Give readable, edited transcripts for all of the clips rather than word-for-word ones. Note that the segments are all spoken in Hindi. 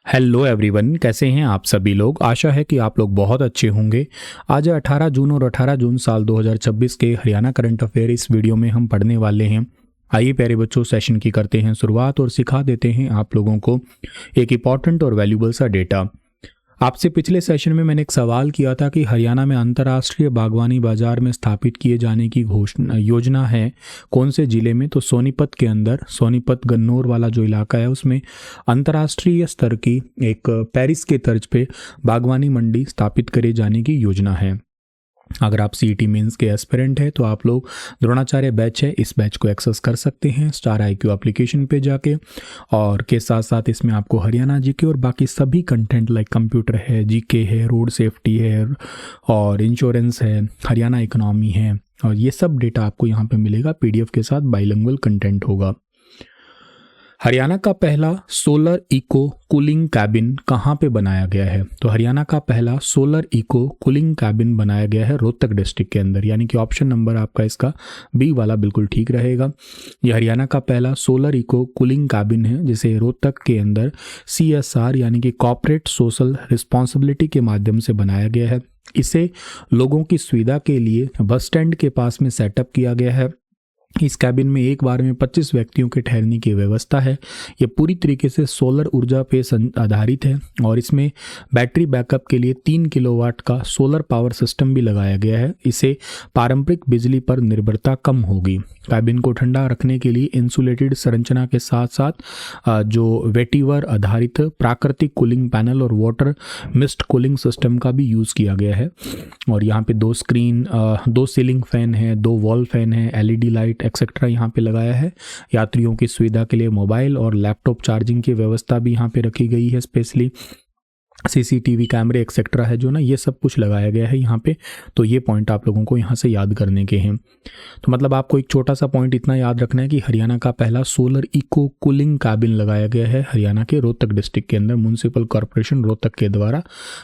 हेलो एवरीवन, कैसे हैं आप सभी लोग। आशा है कि आप लोग बहुत अच्छे होंगे। आज है 18 जून और 18 जून साल 2026 के हरियाणा करंट अफेयर इस वीडियो में हम पढ़ने वाले हैं। आइए प्यारे बच्चों, सेशन की करते हैं शुरुआत और सिखा देते हैं आप लोगों को एक इंपॉर्टेंट और वैल्यूबल सा डेटा। आपसे पिछले सेशन में मैंने एक सवाल किया था कि हरियाणा में अंतर्राष्ट्रीय बागवानी बाजार में स्थापित किए जाने की घोषणा योजना है कौन से जिले में। तो सोनीपत के अंदर, सोनीपत गन्नौर वाला जो इलाका है उसमें अंतर्राष्ट्रीय स्तर की एक पेरिस के तर्ज पे बागवानी मंडी स्थापित करे जाने की योजना है। अगर आप सीईटी मेंस के एस्पिरेंट हैं तो आप लोग द्रोणाचार्य बैच है, इस बैच को एक्सेस कर सकते हैं स्टार IQ एप्लीकेशन पे जाके। और के साथ साथ इसमें आपको हरियाणा जीके और बाकी सभी कंटेंट लाइक कंप्यूटर है, जीके है, रोड सेफ्टी है और इंश्योरेंस है, हरियाणा इकोनॉमी है, और ये सब डेटा आपको यहाँ पे मिलेगा। PDF के साथ बाइलिंगुअल कंटेंट होगा। हरियाणा का पहला सोलर इको कूलिंग कैबिन कहाँ पे बनाया गया है। तो हरियाणा का पहला सोलर इको कूलिंग कैबिन बनाया गया है रोहतक डिस्ट्रिक्ट के अंदर, यानी कि ऑप्शन नंबर आपका इसका बी वाला बिल्कुल ठीक रहेगा। यह हरियाणा का पहला सोलर इको कूलिंग कैबिन है जिसे रोहतक के अंदर CSR यानी कि कॉर्पोरेट सोशल रिस्पॉन्सिबिलिटी के माध्यम से बनाया गया है। इसे लोगों की सुविधा के लिए बस स्टैंड के पास में सेटअप किया गया है। इस कैबिन में एक बार में 25 व्यक्तियों के ठहरने की व्यवस्था है। ये पूरी तरीके से सोलर ऊर्जा पे आधारित है और इसमें बैटरी बैकअप के लिए 3 किलोवाट का सोलर पावर सिस्टम भी लगाया गया है। इससे पारंपरिक बिजली पर निर्भरता कम होगी। कैबिन को ठंडा रखने के लिए इंसुलेटेड संरचना के साथ साथ जो वेटिवर आधारित प्राकृतिक कूलिंग पैनल और वाटर मिस्ट कूलिंग सिस्टम का भी यूज़ किया गया है। और यहाँ पे 2 सीलिंग फैन है, 2 वॉल फैन है, LED लाइट एक्सेट्रा यहाँ पे लगाया है। यात्रियों की सुविधा के लिए मोबाइल और लैपटॉप चार्जिंग की व्यवस्था भी यहाँ पे रखी गई है। स्पेशली CCTV कैमरे एक्सेट्रा है जो ना, ये सब कुछ लगाया गया है यहाँ पे। तो ये पॉइंट आप लोगों को यहाँ से याद करने के हैं। तो मतलब आपको एक छोटा सा पॉइंट इतना याद रखना है कि हरियाणा का पहला सोलर इको कूलिंग कैबिन लगाया गया है हरियाणा के रोहतक डिस्ट्रिक्ट के अंदर म्युनिसिपल कॉर्पोरेशन रोहतक के द्वारा,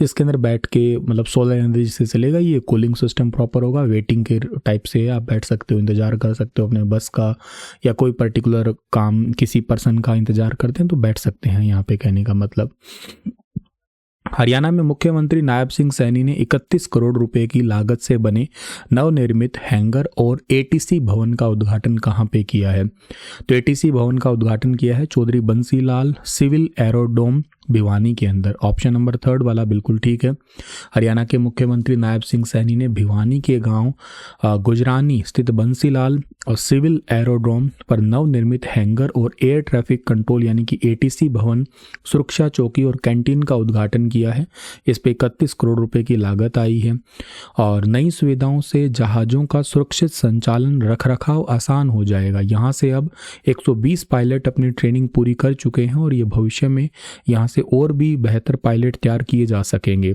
जिसके अंदर बैठ के मतलब सोलर एनर्जी से चलेगा। ये कूलिंग सिस्टम प्रॉपर होगा, वेटिंग के टाइप से आप बैठ सकते हो, इंतजार कर सकते हो अपने बस का, या कोई पर्टिकुलर काम किसी पर्सन का इंतजार करते हैं तो बैठ सकते हैं यहाँ पे, कहने का मतलब। हरियाणा में मुख्यमंत्री नायब सिंह सैनी ने 31 करोड़ रुपए की लागत से बने नवनिर्मित हैंगर और ATC भवन का उद्घाटन कहां पे किया है। तो ATC भवन का उद्घाटन किया है चौधरी बंसीलाल सिविल एरोड्रोम भिवानी के अंदर। ऑप्शन नंबर 3 वाला बिल्कुल ठीक है। हरियाणा के मुख्यमंत्री नायब सिंह सैनी ने भिवानी के गांव गुजरानी स्थित बंसीलाल और सिविल एरोड्रोम पर नवनिर्मित हैंगर और एयर ट्रैफिक कंट्रोल यानी कि ATC भवन, सुरक्षा चौकी और कैंटीन का उद्घाटन किया है। इस पे 31 करोड़ रुपए की लागत आई है। और नई सुविधाओं से जहाज़ों का सुरक्षित संचालन, रखरखाव आसान हो जाएगा। यहाँ से अब 120 पायलट अपनी ट्रेनिंग पूरी कर चुके हैं और ये भविष्य में यहाँ से और भी बेहतर पायलट तैयार किए जा सकेंगे।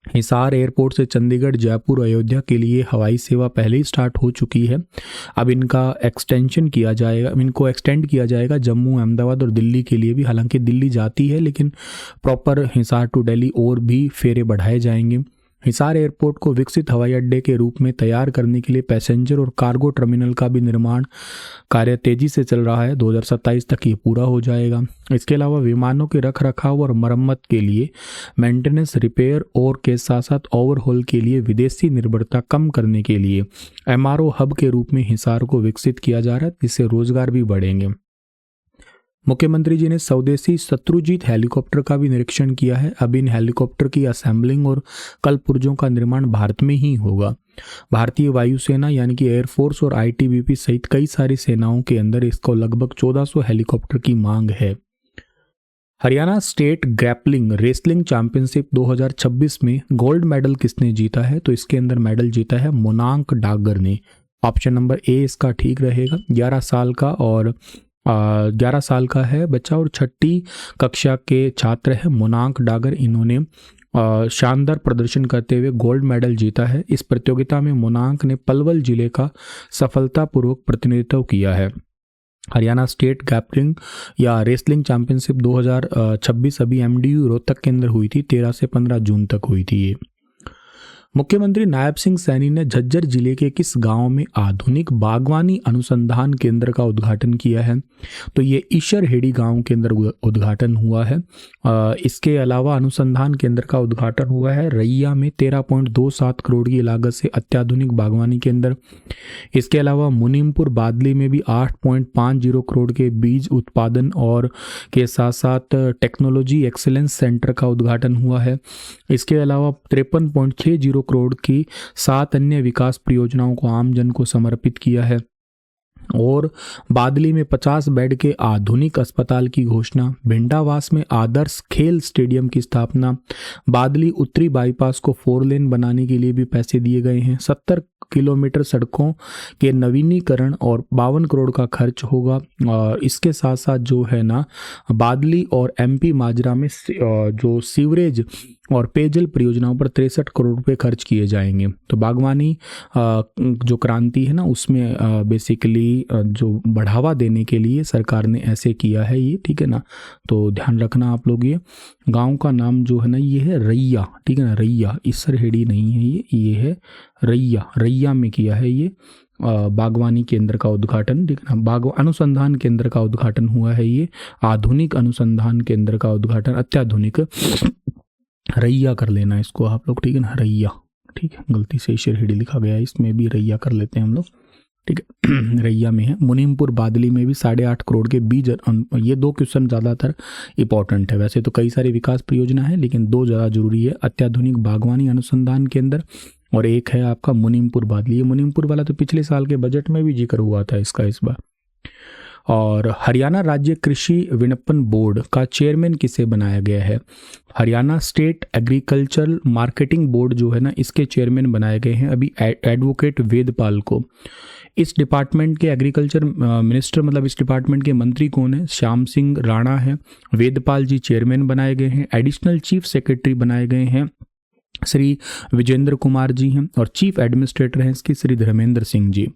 हिसार एयरपोर्ट से चंडीगढ़, जयपुर, अयोध्या के लिए हवाई सेवा पहले ही स्टार्ट हो चुकी है। अब इनको एक्सटेंड किया जाएगा जम्मू, अहमदाबाद और दिल्ली के लिए भी। हालांकि दिल्ली जाती है लेकिन प्रॉपर हिसार टू दिल्ली और भी फेरे बढ़ाए जाएंगे। हिसार एयरपोर्ट को विकसित हवाई अड्डे के रूप में तैयार करने के लिए पैसेंजर और कार्गो टर्मिनल का भी निर्माण कार्य तेजी से चल रहा है। 2027 तक ये पूरा हो जाएगा। इसके अलावा विमानों के रखरखाव और मरम्मत के लिए मेंटेनेंस, रिपेयर और के साथ साथ ओवरहॉल के लिए विदेशी निर्भरता कम करने के लिए MRO हब के रूप में हिसार को विकसित किया जा रहा है, जिससे रोजगार भी बढ़ेंगे। मुख्यमंत्री जी ने स्वदेशी शत्रुजीत हेलीकॉप्टर का भी निरीक्षण किया है। अब इन हेलीकॉप्टर की असेंबलिंग और कलपुर्जों का निर्माण भारत में ही होगा। भारतीय वायुसेना यानी कि एयरफोर्स और ITBP सहित कई सारी सेनाओं के अंदर इसको लगभग 1400 हेलीकॉप्टर की मांग है। Haryana state grappling wrestling championship 2026 में गोल्ड मेडल किसने जीता है। तो इसके अंदर मेडल जीता है मोनांक डागर ने। ऑप्शन नंबर A इसका ठीक रहेगा। 11 साल का है बच्चा और 6ठी कक्षा के छात्र है मोनांक डागर। इन्होंने शानदार प्रदर्शन करते हुए गोल्ड मेडल जीता है। इस प्रतियोगिता में मोनांक ने पलवल जिले का सफलतापूर्वक प्रतिनिधित्व किया है। हरियाणा स्टेट ग्रैपलिंग या रेसलिंग चैंपियनशिप 2026 अभी MDU रोहतक के अंदर हुई थी। 13 से 15 जून तक हुई थी ये। मुख्यमंत्री नायब सिंह सैनी ने झज्जर जिले के किस गांव में आधुनिक बागवानी अनुसंधान केंद्र का उद्घाटन किया है? तो ये ईशरहेड़ी गांव के अंदर उद्घाटन हुआ है। इसके अलावा अनुसंधान केंद्र का उद्घाटन हुआ है रैया में 13.27 करोड़ की लागत से अत्याधुनिक बागवानी केंद्र। इसके अलावा मुनीमपुर बादली में भी 8.50 करोड़ के बीज उत्पादन और के साथ साथ टेक्नोलॉजी एक्सीलेंस सेंटर का उद्घाटन हुआ है। इसके अलावा 53.60 करोड़ की 7 अन्य विकास परियोजनाओं को आम जन को समर्पित किया है। और बादली में 50 बेड के आधुनिक अस्पताल की घोषणा, भिंडावास में आदर्श खेल स्टेडियम की स्थापना, बादली उत्तरी बाईपास को 4 लेन बनाने के लिए भी पैसे दिए गए हैं। 70 किलोमीटर सड़कों के नवीनीकरण और 52 करोड़ का खर्च होगा। और इसके साथ साथ जो है ना, बादली और एमपी माजरा में जो सीवरेज और पेयजल परियोजनाओं पर 63 करोड़ रुपए खर्च किए जाएंगे। तो बागवानी जो क्रांति है ना, उसमें बेसिकली जो बढ़ावा देने के लिए सरकार ने ऐसे किया है ये, ठीक है ना। तो ध्यान रखना आप लोग, ये गांव का नाम जो है ना ये है रैया, ठीक है ना, रैया, ईसरहेड़ी नहीं है ये है रैया। रैया में किया है ये बागवानी केंद्र का उद्घाटन, ठीक है ना। अनुसंधान केंद्र का उद्घाटन हुआ है ये, आधुनिक अनुसंधान केंद्र का उद्घाटन, अत्याधुनिक रैया कर लेना इसको आप लोग, ठीक है ना, रैया, ठीक है। गलती से ईशरहेड़ी लिखा गया है, इसमें भी रैया कर लेते हैं हम लोग, ठीक है। रैया में है। मुनीमपुर बादली में भी 8.5 करोड़ के बीज। ये 2 क्वेश्चन ज़्यादातर इंपॉर्टेंट है, वैसे तो कई सारी विकास परियोजना है लेकिन 2 ज़्यादा जरूरी है, अत्याधुनिक बागवानी अनुसंधान केंद्र और एक है आपका मुनीमपुर बादली। ये मुनीमपुर वाला तो पिछले साल के बजट में भी जिक्र हुआ था इसका इस बार। और हरियाणा राज्य कृषि विपणन बोर्ड का चेयरमैन किसे बनाया गया है? Haryana state agricultural marketing board जो है ना, इसके चेयरमैन बनाए गए हैं अभी एडवोकेट वेदपाल को। इस डिपार्टमेंट के एग्रीकल्चर मिनिस्टर, मतलब इस डिपार्टमेंट के मंत्री कौन है? श्याम सिंह राणा है। वेदपाल जी चेयरमैन बनाए गए हैं। एडिशनल चीफ सेक्रेटरी बनाए गए हैं श्री विजेंद्र कुमार जी हैं और चीफ एडमिनिस्ट्रेटर हैं इसके श्री धर्मेंद्र सिंह जी।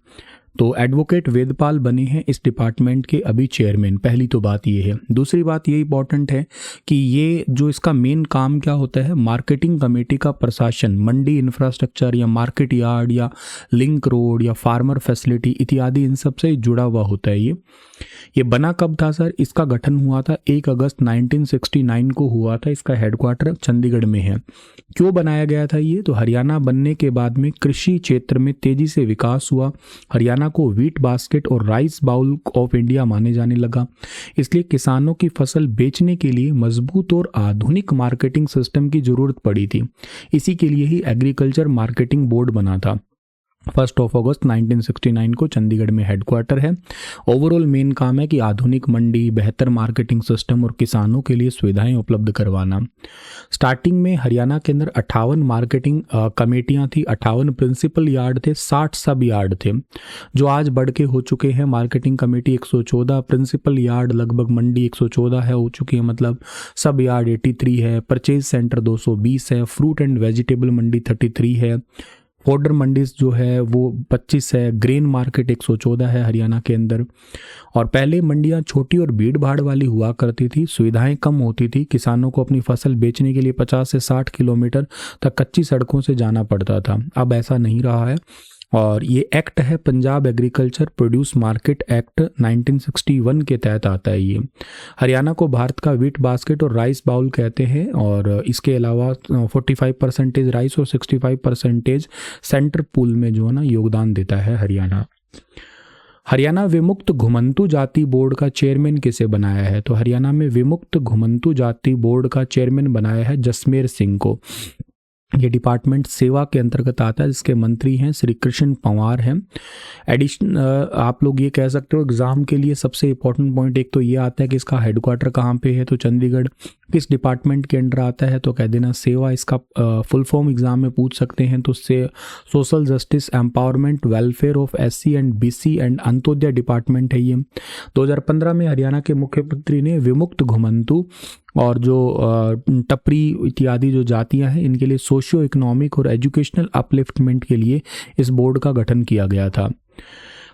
तो एडवोकेट वेदपाल बने हैं इस डिपार्टमेंट के अभी चेयरमैन। पहली तो बात ये है। दूसरी बात ये इंपॉर्टेंट है कि ये जो इसका मेन काम क्या होता है, मार्केटिंग कमेटी का प्रशासन, मंडी इंफ्रास्ट्रक्चर या मार्केट यार्ड या लिंक रोड या फार्मर फैसिलिटी इत्यादि इन सब से जुड़ा हुआ होता है। ये बना कब था सर? इसका गठन हुआ था 1 अगस्त 1969 को हुआ था। इसका हेडक्वार्टर चंडीगढ़ में है। क्यों बनाया गया था ये? तो हरियाणा बनने के बाद में कृषि क्षेत्र में तेजी से विकास हुआ। हरियाणा को व्हीट बास्केट और राइस बाउल ऑफ इंडिया माने जाने लगा, इसलिए किसानों की फसल बेचने के लिए मजबूत और आधुनिक मार्केटिंग सिस्टम की जरूरत पड़ी थी। इसी के लिए ही एग्रीकल्चर मार्केटिंग बोर्ड बना था। 1 अगस्त 1969 को चंडीगढ़ में हेडक्वार्टर है। ओवरऑल मेन काम है कि आधुनिक मंडी, बेहतर मार्केटिंग सिस्टम और किसानों के लिए सुविधाएं उपलब्ध करवाना। स्टार्टिंग में हरियाणा के अंदर 58 मार्केटिंग कमेटियां थी, 58 प्रिंसिपल यार्ड थे, 60 सब यार्ड थे, जो आज बढ़ के हो चुके हैं मार्केटिंग कमेटी 114, प्रिंसिपल यार्ड लगभग मंडी 114 है हो चुकी है, मतलब सब यार्ड 83 है, परचेज सेंटर 220 है, फ्रूट एंड वेजिटेबल मंडी 33 है, फॉडर मंडीज जो है वो 25 है, ग्रेन मार्केट 114 है हरियाणा के अंदर। और पहले मंडियां छोटी और भीड़ भाड़ वाली हुआ करती थी, सुविधाएं कम होती थी, किसानों को अपनी फसल बेचने के लिए 50 से 60 किलोमीटर तक कच्ची सड़कों से जाना पड़ता था। अब ऐसा नहीं रहा है। और ये एक्ट है Punjab agriculture produce market act 1961 के तहत आता है ये। हरियाणा को भारत का व्हीट बास्केट और राइस बाउल कहते हैं। और इसके अलावा 45% राइस और 65% सेंटर पूल में जो है ना योगदान देता है हरियाणा। हरियाणा विमुक्त घुमंतु जाति बोर्ड का चेयरमैन किसे बनाया है? तो हरियाणा में विमुक्त घुमंतु जाति बोर्ड का चेयरमैन बनाया है जसमेर सिंह को। ये डिपार्टमेंट सेवा के अंतर्गत आता है, जिसके मंत्री हैं श्री कृष्ण पंवार हैं। एडिशन आप लोग ये कह सकते हो एग्जाम के लिए सबसे इंपॉर्टेंट पॉइंट एक तो ये आता है कि इसका हेडक्वार्टर कहाँ पे है, तो चंडीगढ़। किस डिपार्टमेंट के अंडर आता है, तो कह देना सेवा। इसका फुल फॉर्म एग्जाम में पूछ सकते हैं, तो से social justice empowerment welfare of SC and BC and Antyodaya department है ये। 2015 में हरियाणा के मुख्यमंत्री ने विमुक्त घुमंतु और जो टपरी इत्यादि जो जातियां हैं इनके लिए सोशियो इकोनॉमिक और एजुकेशनल अपलिफ्टमेंट के लिए इस बोर्ड का गठन किया गया था।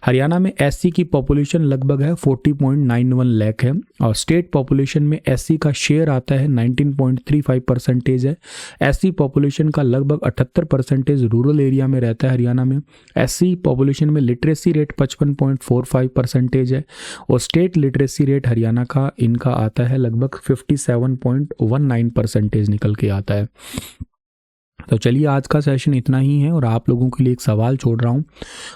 हरियाणा में एससी की पॉपुलेशन लगभग है 40.91 लाख है और स्टेट पॉपुलेशन में एससी का शेयर आता है 19.35% है। एससी पॉपुलेशन का लगभग 78% रूरल एरिया में रहता है हरियाणा में। एससी पॉपुलेशन में लिटरेसी रेट 55.45% है और स्टेट लिटरेसी रेट हरियाणा का इनका आता है लगभग 57.19% निकल के आता है। तो चलिए आज का सेशन इतना ही है और आप लोगों के लिए एक सवाल छोड़ रहा हूँ।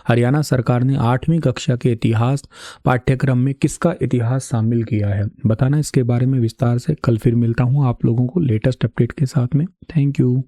हरियाणा सरकार ने 8वीं कक्षा के इतिहास पाठ्यक्रम में किसका इतिहास शामिल किया है, बताना इसके बारे में विस्तार से। कल फिर मिलता हूँ आप लोगों को लेटेस्ट अपडेट के साथ में। Thank you.